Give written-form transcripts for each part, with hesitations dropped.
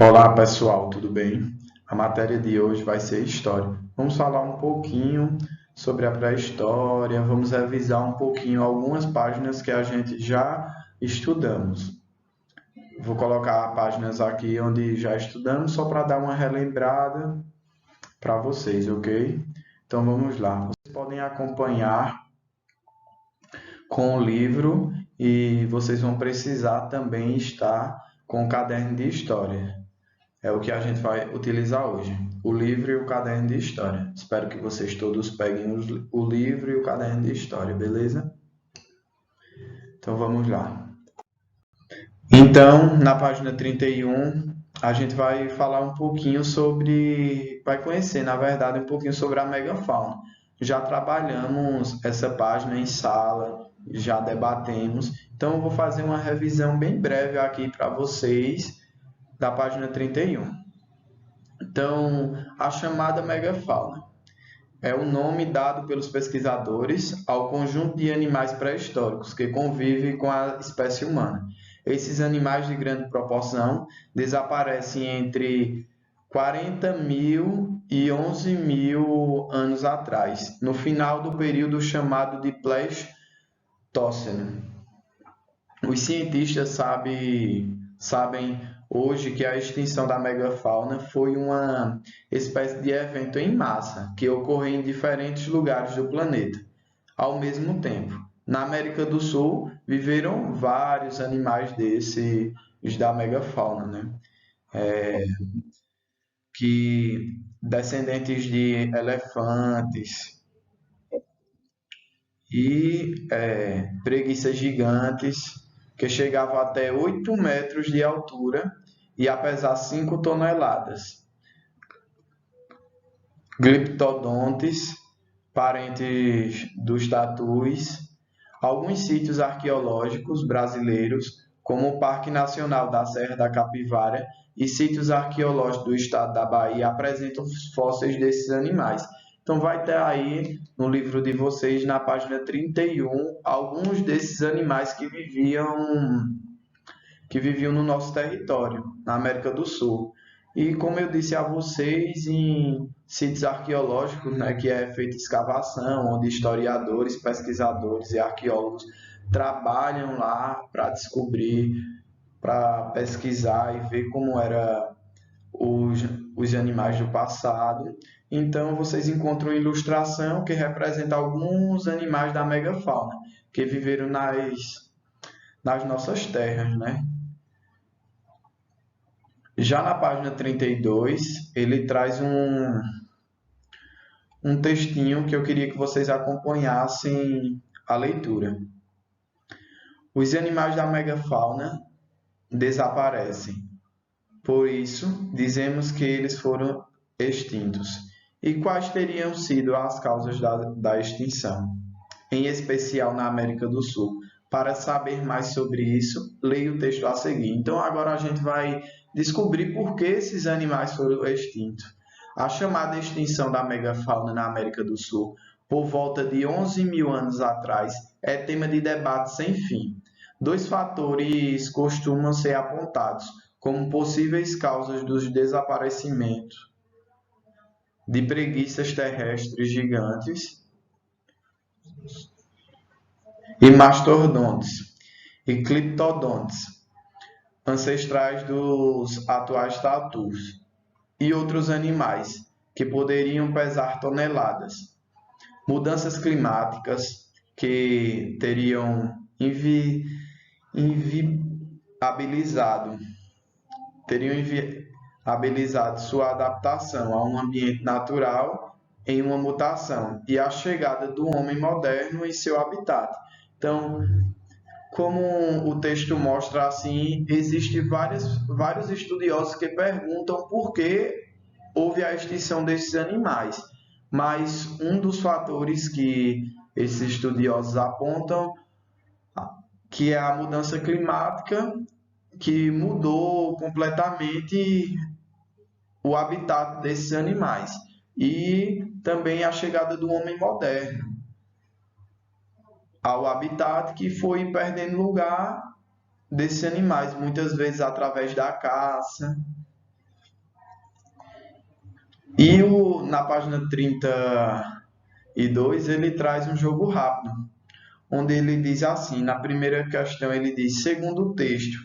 Olá pessoal, tudo bem? A matéria de hoje vai ser História. Vamos falar um pouquinho sobre a pré-história, vamos revisar um pouquinho algumas páginas que a gente já estudamos. Vou colocar páginas aqui onde já estudamos, só para dar uma relembrada para vocês, ok? Então vamos lá. Vocês podem acompanhar com o livro e vocês vão precisar também estar com o caderno de história. É o que a gente vai utilizar hoje, o livro e o caderno de história. Espero que vocês todos peguem o livro e o caderno de história, beleza? Então vamos lá. Então, na página 31, a gente vai falar um pouquinho vai conhecer, na verdade, um pouquinho sobre a megafauna. Já trabalhamos essa página em sala, já debatemos. Então, eu vou fazer uma revisão bem breve aqui para vocês da página 31. Então, a chamada megafauna é o nome dado pelos pesquisadores ao conjunto de animais pré-históricos que convivem com a espécie humana. Esses animais de grande proporção desaparecem entre 40.000 e 11.000 anos atrás, no final do período chamado de Pleistoceno. Os cientistas sabem hoje que a extinção da megafauna foi uma espécie de evento em massa que ocorreu em diferentes lugares do planeta ao mesmo tempo. Na América do Sul viveram vários animais desses da megafauna, né? Que descendentes de elefantes e preguiças gigantes que chegavam até 8 metros de altura e a pesar 5 toneladas. Gliptodontes, parentes dos tatus. Alguns sítios arqueológicos brasileiros, como o Parque Nacional da Serra da Capivara e sítios arqueológicos do estado da Bahia, apresentam fósseis desses animais. Então, vai ter aí no livro de vocês, na página 31, alguns desses animais que viviam no nosso território, na América do Sul. E como eu disse a vocês, em sítios arqueológicos, né, que é feita escavação, onde historiadores, pesquisadores e arqueólogos trabalham lá para descobrir, para pesquisar e ver como eram os animais do passado. Então, vocês encontram uma ilustração que representa alguns animais da megafauna que viveram nas nossas terras, né? Já na página 32, ele traz um textinho que eu queria que vocês acompanhassem a leitura. Os animais da megafauna desaparecem. Por isso, dizemos que eles foram extintos. E quais teriam sido as causas da extinção? Em especial na América do Sul. Para saber mais sobre isso, leia o texto a seguir. Então, agora a gente vai descobrir por que esses animais foram extintos. A chamada extinção da megafauna na América do Sul, por volta de 11.000 anos atrás, é tema de debate sem fim. Dois fatores costumam ser apontados como possíveis causas dos desaparecimentos de preguiças terrestres gigantes e mastodontes e cliptodontes, ancestrais dos atuais tatus, e outros animais que poderiam pesar toneladas. Mudanças climáticas que teriam inviabilizado sua adaptação a um ambiente natural em uma mutação e a chegada do homem moderno em seu habitat. Então, como o texto mostra assim, existem vários estudiosos que perguntam por que houve a extinção desses animais. Mas um dos fatores que esses estudiosos apontam que é a mudança climática, que mudou completamente o habitat desses animais. E também a chegada do homem moderno ao habitat, que foi perdendo lugar desses animais, muitas vezes através da caça E na página 32 ele traz um jogo rápido, onde ele diz assim, na primeira questão ele diz, segundo o texto,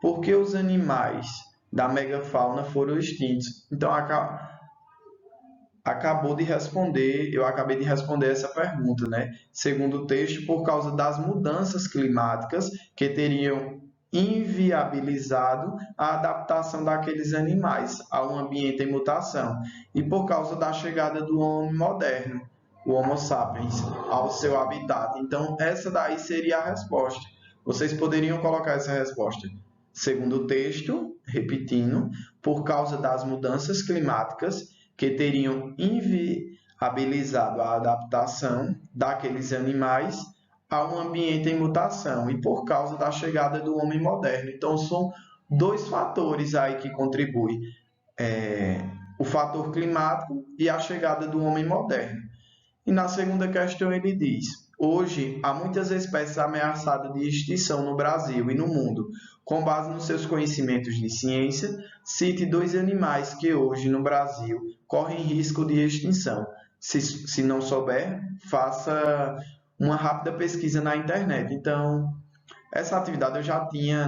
por que os animais da megafauna foram extintos? Então, eu acabei de responder essa pergunta, né? Segundo o texto, por causa das mudanças climáticas que teriam inviabilizado a adaptação daqueles animais a um ambiente em mutação e por causa da chegada do homem moderno, o Homo sapiens, ao seu habitat. Então, essa daí seria a resposta. Vocês poderiam colocar essa resposta. Segundo o texto, repetindo, por causa das mudanças climáticas que teriam inviabilizado a adaptação daqueles animais a um ambiente em mutação e por causa da chegada do homem moderno. Então, são dois fatores aí que contribuem. O fator climático e a chegada do homem moderno. E na segunda questão ele diz: hoje há muitas espécies ameaçadas de extinção no Brasil e no mundo. Com base nos seus conhecimentos de ciência, cite dois animais que hoje no Brasil correm risco de extinção. Se não souber, faça uma rápida pesquisa na internet. Então, essa atividade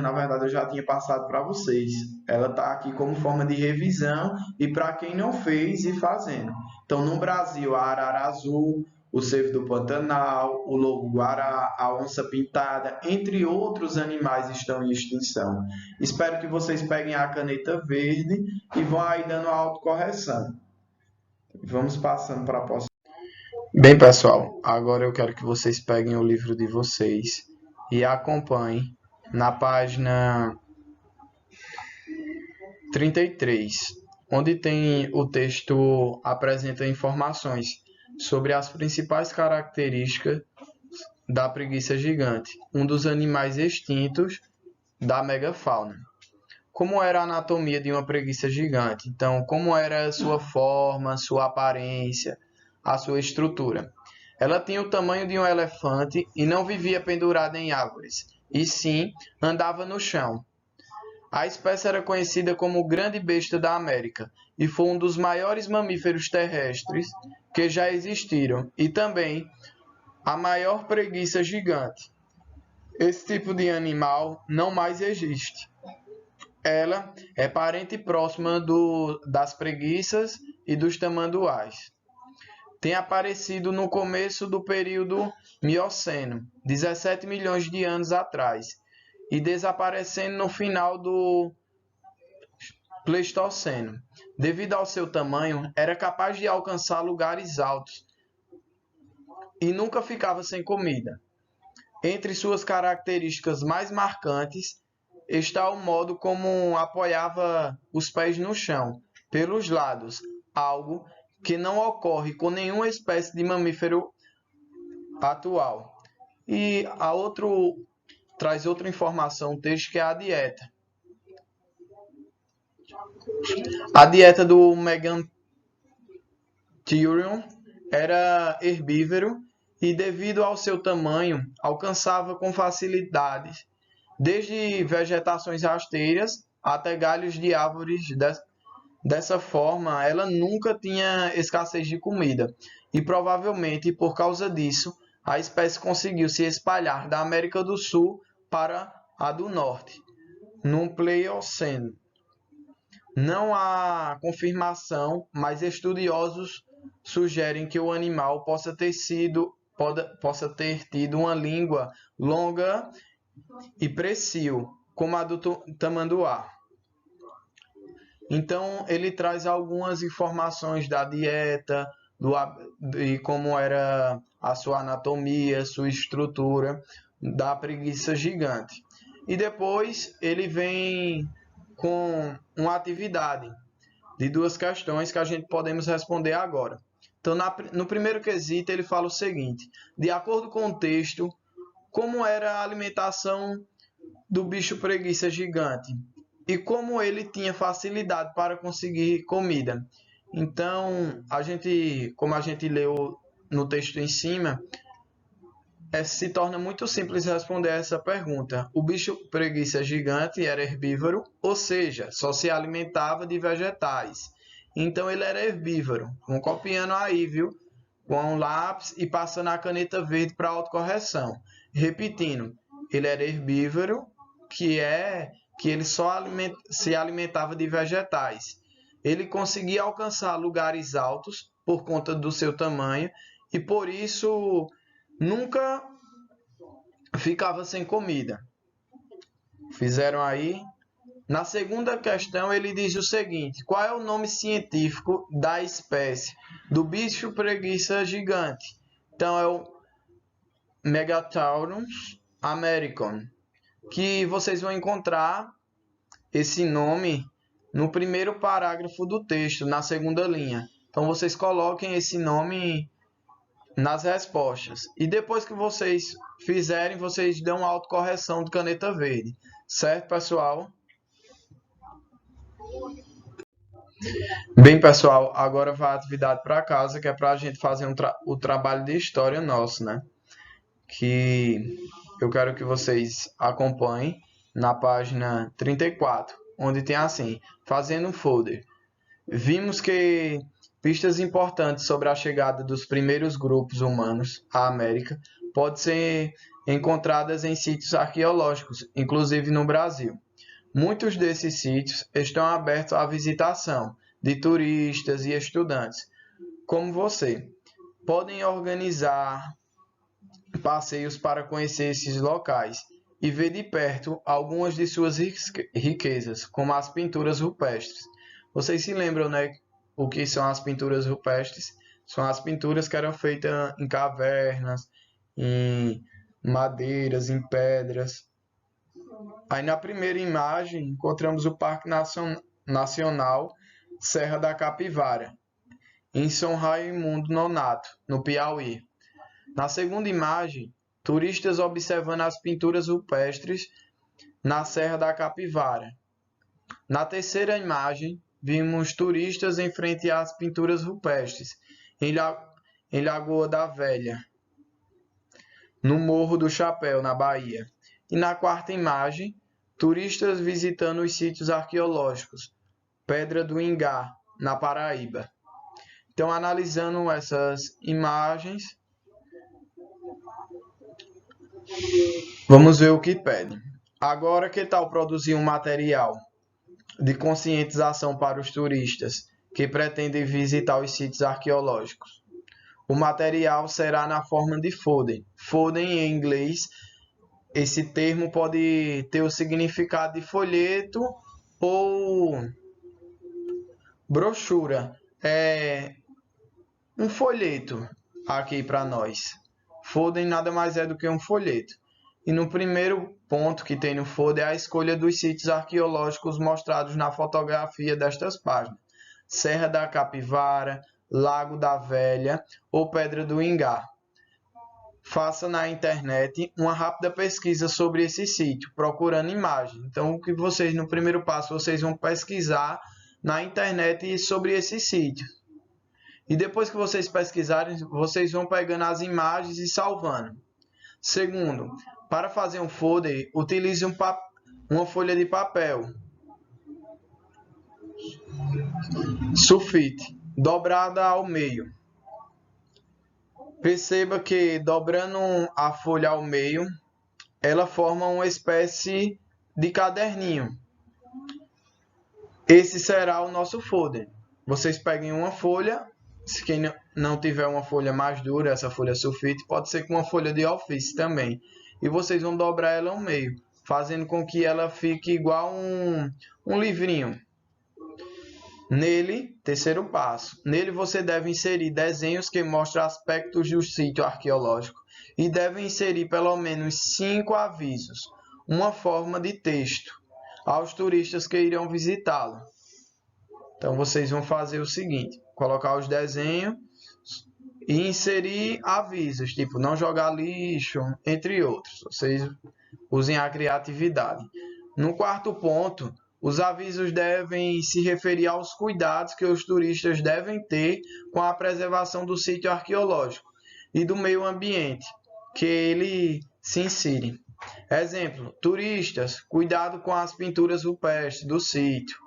na verdade, eu já tinha passado para vocês. Ela está aqui como forma de revisão e para quem não fez, ir fazendo. Então, no Brasil, a arara azul, o cervo do Pantanal, o lobo-guará, a onça-pintada, entre outros animais estão em extinção. Espero que vocês peguem a caneta verde e vão aí dando a autocorreção. Vamos passando para a próxima. Bem, pessoal, agora eu quero que vocês peguem o livro de vocês e acompanhem na página 33, onde tem o texto apresenta informações sobre as principais características da preguiça gigante, um dos animais extintos da megafauna. Como era a anatomia de uma preguiça gigante? Então, como era a sua forma, sua aparência, a sua estrutura? Ela tinha o tamanho de um elefante e não vivia pendurada em árvores, e sim andava no chão. A espécie era conhecida como o grande besta da América e foi um dos maiores mamíferos terrestres que já existiram e também a maior preguiça gigante. Esse tipo de animal não mais existe. Ela é parente próxima das preguiças e dos tamanduás. Tem aparecido no começo do período Mioceno, 17 milhões de anos atrás, e desaparecendo no final do Pleistoceno. Devido ao seu tamanho, era capaz de alcançar lugares altos e nunca ficava sem comida. Entre suas características mais marcantes está o modo como apoiava os pés no chão, pelos lados, algo que não ocorre com nenhuma espécie de mamífero atual. E traz outra informação, o texto, que é a dieta. A dieta do Megantherium era herbívoro e, devido ao seu tamanho, alcançava com facilidade desde vegetações rasteiras até galhos de árvores. Dessa forma, ela nunca tinha escassez de comida e provavelmente por causa disso, a espécie conseguiu se espalhar da América do Sul para a do Norte, no Pleistoceno. Não há confirmação, mas estudiosos sugerem que o animal possa ter tido uma língua longa e precil, como a do tamanduá. Então, ele traz algumas informações da dieta, e como era a sua anatomia, sua estrutura, da preguiça gigante. E depois ele vem com uma atividade de duas questões que a gente podemos responder agora. Então, no primeiro quesito, ele fala o seguinte: de acordo com o texto, como era a alimentação do bicho preguiça gigante e como ele tinha facilidade para conseguir comida. Então, como a gente leu no texto em cima, se torna muito simples responder essa pergunta. O bicho preguiça gigante era herbívoro, ou seja, só se alimentava de vegetais Então ele era herbívoro. Vamos copiando aí, viu? Com um lápis e passando a caneta verde para autocorreção. Repetindo, ele era herbívoro, que ele se alimentava de vegetais. Ele conseguia alcançar lugares altos por conta do seu tamanho e por isso nunca ficava sem comida. Fizeram aí? Na segunda questão, ele diz o seguinte: qual é o nome científico da espécie do bicho preguiça gigante? Então, é o Megataurus americano, que vocês vão encontrar esse nome no primeiro parágrafo do texto, na segunda linha. Então, vocês coloquem esse nome nas respostas. E depois que vocês fizerem, vocês dão autocorreção de caneta verde. Certo, pessoal? Bem, pessoal, agora vai a atividade para casa, que é para a gente fazer o trabalho de história nosso, né? Que eu quero que vocês acompanhem na página 34, onde tem assim, fazendo um folder. Vimos que pistas importantes sobre a chegada dos primeiros grupos humanos à América podem ser encontradas em sítios arqueológicos, inclusive no Brasil. Muitos desses sítios estão abertos à visitação de turistas e estudantes, como você. Podem organizar passeios para conhecer esses locais e ver de perto algumas de suas riquezas, como as pinturas rupestres. Vocês se lembram, né, o que são as pinturas rupestres? São as pinturas que eram feitas em cavernas, em madeiras, em pedras. Aí na primeira imagem encontramos o Parque Nacional Serra da Capivara, em São Raimundo Nonato, no Piauí. Na segunda imagem, turistas observando as pinturas rupestres na Serra da Capivara. Na terceira imagem, vimos turistas em frente às pinturas rupestres, em Lagoa da Velha, no Morro do Chapéu, na Bahia. E na quarta imagem, turistas visitando os sítios arqueológicos, Pedra do Ingá, na Paraíba. Então, analisando essas imagens, vamos ver o que pede. Agora, que tal produzir um material de conscientização para os turistas que pretendem visitar os sítios arqueológicos? O material será na forma de folder. Folder em inglês, esse termo pode ter o significado de folheto ou brochura. É um folheto aqui para nós. Folder nada mais é do que um folheto. E no primeiro ponto que tem no folder é a escolha dos sítios arqueológicos mostrados na fotografia destas páginas. Serra da Capivara, Lago da Velha ou Pedra do Ingá. Faça na internet uma rápida pesquisa sobre esse sítio, procurando imagens. Então, o que vocês, no primeiro passo, vocês vão pesquisar na internet sobre esse sítio. E depois que vocês pesquisarem, vocês vão pegando as imagens e salvando. Segundo, para fazer um folder, utilize uma folha de papel sulfite, dobrada ao meio. Perceba que, dobrando a folha ao meio, ela forma uma espécie de caderninho. Esse será o nosso folder. Vocês peguem uma folha, se quem não tiver uma folha mais dura, essa folha sulfite, pode ser com uma folha de ofício também. E vocês vão dobrar ela ao meio, fazendo com que ela fique igual um livrinho. Nele, terceiro passo, nele você deve inserir desenhos que mostram aspectos do sítio arqueológico e deve inserir pelo menos 5 avisos, uma forma de texto, aos turistas que irão visitá-lo. Então vocês vão fazer o seguinte, colocar os desenhos e inserir avisos, tipo não jogar lixo, entre outros. Vocês usem a criatividade. No quarto ponto, os avisos devem se referir aos cuidados que os turistas devem ter com a preservação do sítio arqueológico e do meio ambiente que ele se insere. Exemplo, turistas, cuidado com as pinturas rupestres do sítio.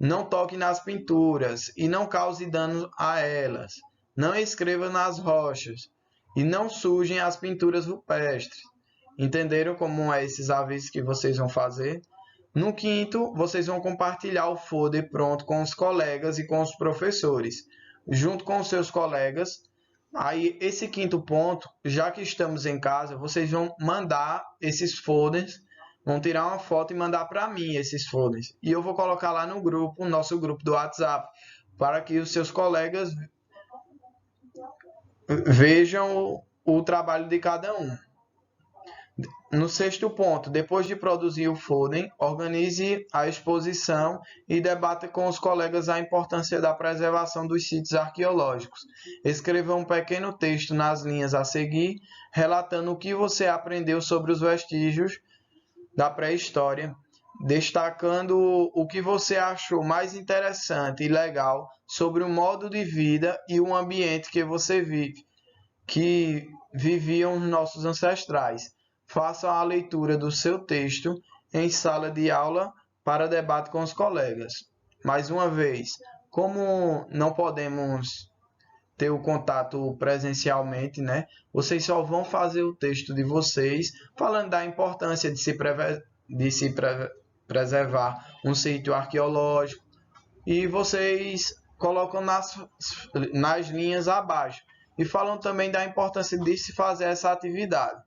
Não toque nas pinturas e não cause dano a elas. Não escreva nas rochas e não sujem as pinturas rupestres. Entenderam como é esses avisos que vocês vão fazer? No quinto, vocês vão compartilhar o folder pronto com os colegas e com os professores, junto com os seus colegas. Aí, esse quinto ponto, já que estamos em casa, vocês vão mandar esses folders, vão tirar uma foto e mandar para mim esses folders. E eu vou colocar lá no grupo, nosso grupo do WhatsApp, para que os seus colegas vejam o trabalho de cada um. No sexto ponto, depois de produzir o folder, organize a exposição e debata com os colegas a importância da preservação dos sítios arqueológicos. Escreva um pequeno texto nas linhas a seguir, relatando o que você aprendeu sobre os vestígios da pré-história, destacando o que você achou mais interessante e legal sobre o modo de vida e o ambiente que você vive, que viviam os nossos ancestrais. Faça a leitura do seu texto em sala de aula para debate com os colegas. Mais uma vez, como não podemos ter o contato presencialmente, né? Vocês só vão fazer o texto de vocês falando da importância de se preservar um sítio arqueológico e vocês colocam nas linhas abaixo e falam também da importância de se fazer essa atividade.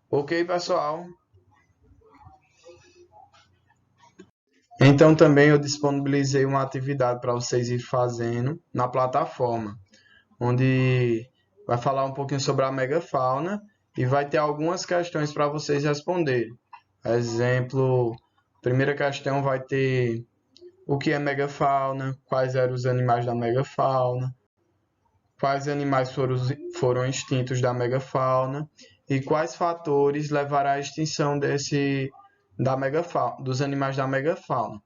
Ok, pessoal? Então também eu disponibilizei uma atividade para vocês ir fazendo na plataforma, onde vai falar um pouquinho sobre a megafauna e vai ter algumas questões para vocês responderem. Exemplo, a primeira questão vai ter o que é megafauna, quais eram os animais da megafauna, quais animais foram extintos da megafauna e quais fatores levaram à extinção dos animais da megafauna.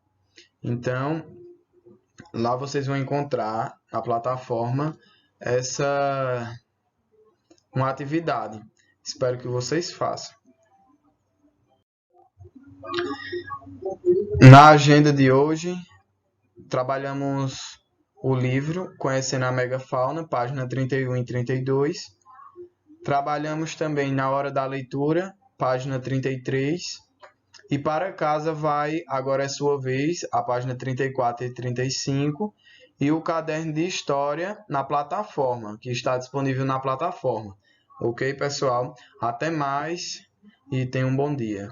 Então, lá vocês vão encontrar na plataforma uma atividade. Espero que vocês façam. Na agenda de hoje, trabalhamos o livro Conhecendo a Megafauna, página 31 e 32. Trabalhamos também na hora da leitura, página 33. E para casa vai, agora é sua vez, a página 34 e 35. E o caderno de história na plataforma, que está disponível na plataforma. Ok, pessoal? Até mais e tenham um bom dia.